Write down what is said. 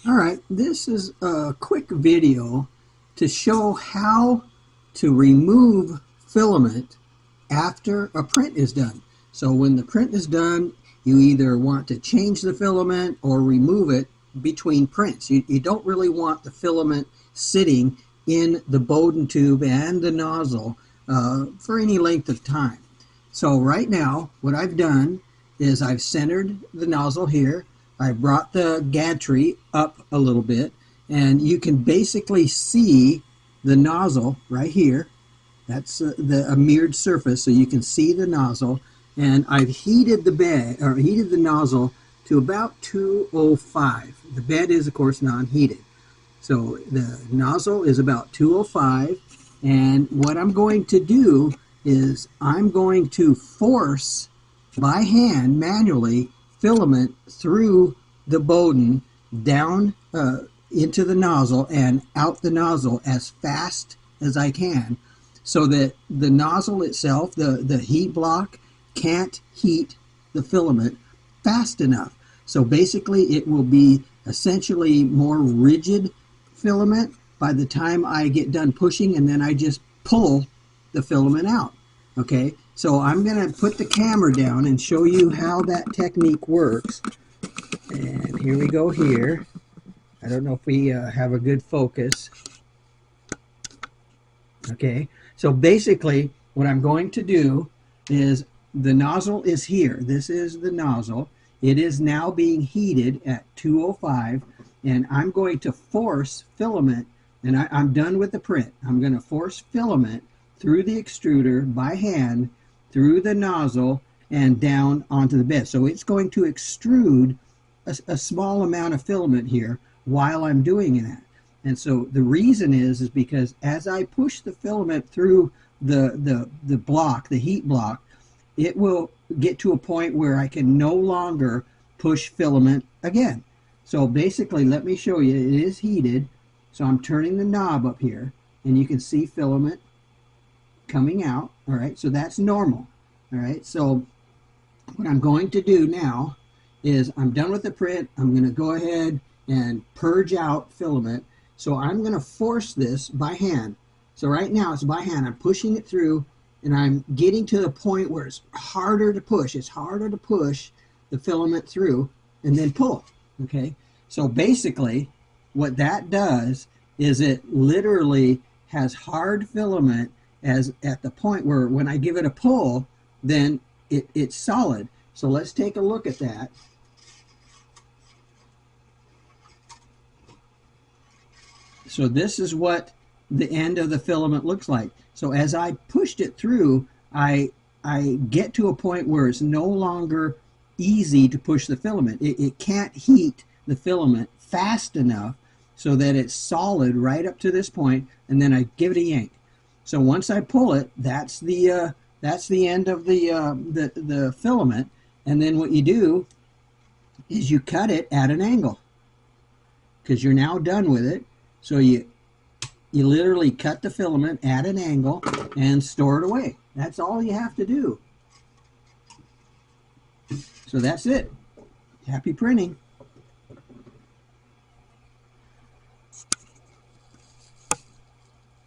All right, this is a quick video to show how to remove filament after a print is done. So when the print is done, you either want to change the filament or remove it between prints. You don't really want the filament sitting in the Bowden tube and the nozzle for any length of time. So right now, what I've done is I've centered the nozzle here. I brought the gantry up a little bit, and you can basically see the nozzle right here. That's a mirrored surface, so you can see the nozzle. And I've heated the bed, or heated the nozzle to about 205. The bed is, of course, non-heated. So the nozzle is about 205, and what I'm going to do is I'm going to force by hand manually filament through the Bowden down into the nozzle and out the nozzle as fast as I can, so that the nozzle itself, the heat block, can't heat the filament fast enough. So basically it will be essentially more rigid filament by the time I get done pushing, and then I just pull the filament out. Okay, so I'm going to put the camera down and show you how that technique works. And here we go here. I don't know if we have a good focus. Okay, so basically what I'm going to do is the nozzle is here. This is the nozzle. It is now being heated at 205, and I'm going to force filament, and I'm done with the print. I'm going to force filament through the extruder by hand, through the nozzle, and down onto the bed. So it's going to extrude a small amount of filament here while I'm doing that. And so the reason is because as I push the filament through the block, the heat block, it will get to a point where I can no longer push filament again. So basically, let me show you. It is heated. So I'm turning the knob up here, and you can see filament coming out. All right, so that's normal. All right, so what I'm going to do now is I'm done with the print. I'm going to go ahead and purge out filament. So I'm going to force this by hand. So right now it's by hand. I'm pushing it through, and I'm getting to the point where it's harder to push. It's harder to push the filament through and then pull. Okay, so basically what that does is it literally has hard filament as at the point where when I give it a pull, then it's solid. So let's take a look at that. So this is what the end of the filament looks like. So as I pushed it through, I get to a point where it's no longer easy to push the filament. It can't heat the filament fast enough so that it's solid right up to this point, and then I give it a yank. So once I pull it, that's the end of the filament. And then what you do is you cut it at an angle because you're now done with it. So you literally cut the filament at an angle and store it away. That's all you have to do. So that's it. Happy printing.